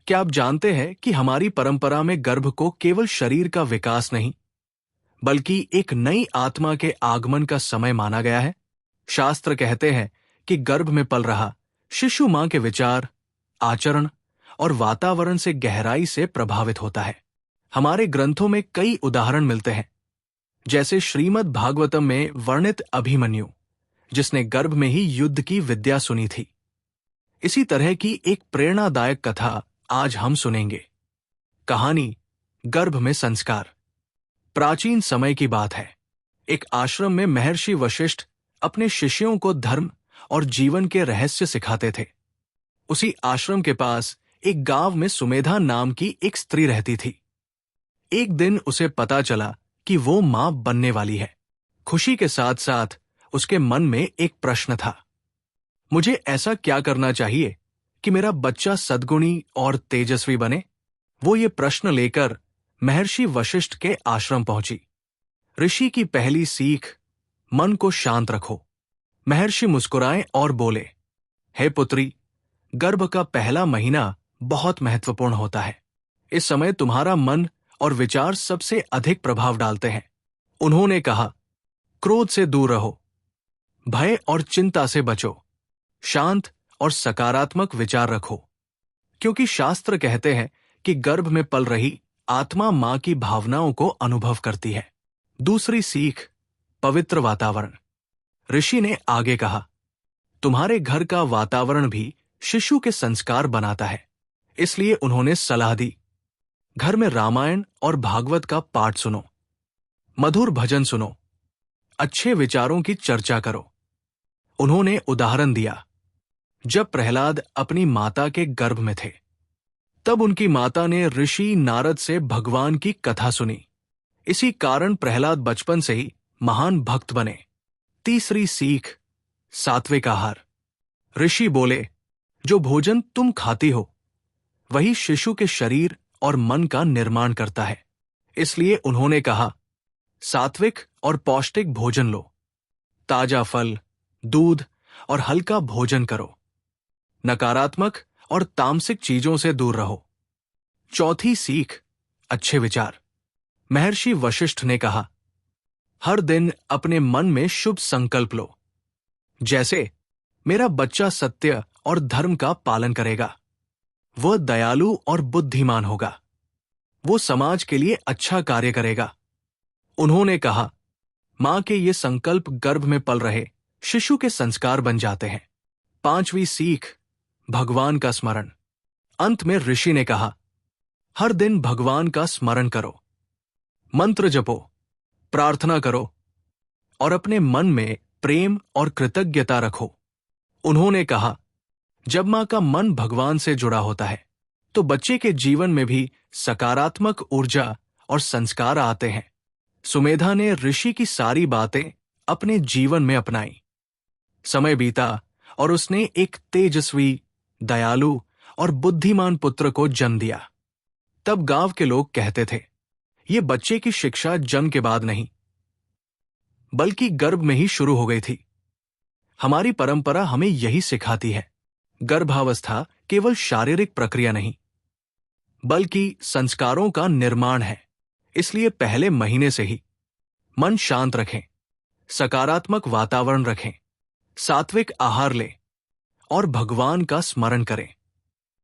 क्या आप जानते हैं कि हमारी परंपरा में गर्भ को केवल शरीर का विकास नहीं, बल्कि एक नई आत्मा के आगमन का समय माना गया है? शास्त्र कहते हैं कि गर्भ में पल रहा शिशु मां के विचार, आचरण और वातावरण से गहराई से प्रभावित होता है। हमारे ग्रंथों में कई उदाहरण मिलते हैं, जैसे श्रीमद् भागवतम में वर्णित अभिमन्यु, जिसने गर्भ में ही युद्ध की विद्या सुनी थी। इसी तरह की एक प्रेरणादायक कथा आज हम सुनेंगे। कहानी गर्भ में संस्कार। प्राचीन समय की बात है। एक आश्रम में महर्षि वशिष्ठ अपने शिष्यों को धर्म और जीवन के रहस्य सिखाते थे। उसी आश्रम के पास एक गांव में सुमेधा नाम की एक स्त्री रहती थी। एक दिन उसे पता चला कि वो मां बनने वाली है। खुशी के साथ साथ उसके मन में एक प्रश्न था, मुझे ऐसा क्या करना चाहिए कि मेरा बच्चा सद्गुणी और तेजस्वी बने? वो ये प्रश्न लेकर महर्षि वशिष्ठ के आश्रम पहुंची। ऋषि की पहली सीख, मन को शांत रखो। महर्षि मुस्कुराए और बोले, हे पुत्री, गर्भ का पहला महीना बहुत महत्वपूर्ण होता है। इस समय तुम्हारा मन और विचार सबसे अधिक प्रभाव डालते हैं। उन्होंने कहा, क्रोध से दूर रहो, भय और चिंता से बचो, शांत और सकारात्मक विचार रखो, क्योंकि शास्त्र कहते हैं कि गर्भ में पल रही आत्मा मां की भावनाओं को अनुभव करती है। दूसरी सीख, पवित्र वातावरण। ऋषि ने आगे कहा, तुम्हारे घर का वातावरण भी शिशु के संस्कार बनाता है। इसलिए उन्होंने सलाह दी, घर में रामायण और भागवत का पाठ सुनो, मधुर भजन सुनो, अच्छे विचारों की चर्चा करो। उन्होंने उदाहरण दिया, जब प्रहलाद अपनी माता के गर्भ में थे, तब उनकी माता ने ऋषि नारद से भगवान की कथा सुनी। इसी कारण प्रहलाद बचपन से ही महान भक्त बने। तीसरी सीख, सात्विक आहार। ऋषि बोले, जो भोजन तुम खाती हो वही शिशु के शरीर और मन का निर्माण करता है। इसलिए उन्होंने कहा, सात्विक और पौष्टिक भोजन लो, ताजा फल, दूध और हल्का भोजन करो, नकारात्मक और तामसिक चीजों से दूर रहो। चौथी सीख, अच्छे विचार। महर्षि वशिष्ठ ने कहा, हर दिन अपने मन में शुभ संकल्प लो, जैसे मेरा बच्चा सत्य और धर्म का पालन करेगा, वह दयालु और बुद्धिमान होगा, वो समाज के लिए अच्छा कार्य करेगा। उन्होंने कहा, मां के ये संकल्प गर्भ में पल रहे शिशु के संस्कार बन जाते हैं। पांचवी सीख, भगवान का स्मरण। अंत में ऋषि ने कहा, हर दिन भगवान का स्मरण करो, मंत्र जपो, प्रार्थना करो और अपने मन में प्रेम और कृतज्ञता रखो। उन्होंने कहा, जब मां का मन भगवान से जुड़ा होता है तो बच्चे के जीवन में भी सकारात्मक ऊर्जा और संस्कार आते हैं। सुमेधा ने ऋषि की सारी बातें अपने जीवन में अपनाई। समय बीता और उसने एक तेजस्वी, दयालु और बुद्धिमान पुत्र को जन्म दिया। तब गांव के लोग कहते थे, ये बच्चे की शिक्षा जन्म के बाद नहीं, बल्कि गर्भ में ही शुरू हो गई थी। हमारी परंपरा हमें यही सिखाती है, गर्भावस्था केवल शारीरिक प्रक्रिया नहीं, बल्कि संस्कारों का निर्माण है। इसलिए पहले महीने से ही मन शांत रखें, सकारात्मक वातावरण रखें, सात्विक आहार लें और भगवान का स्मरण करें।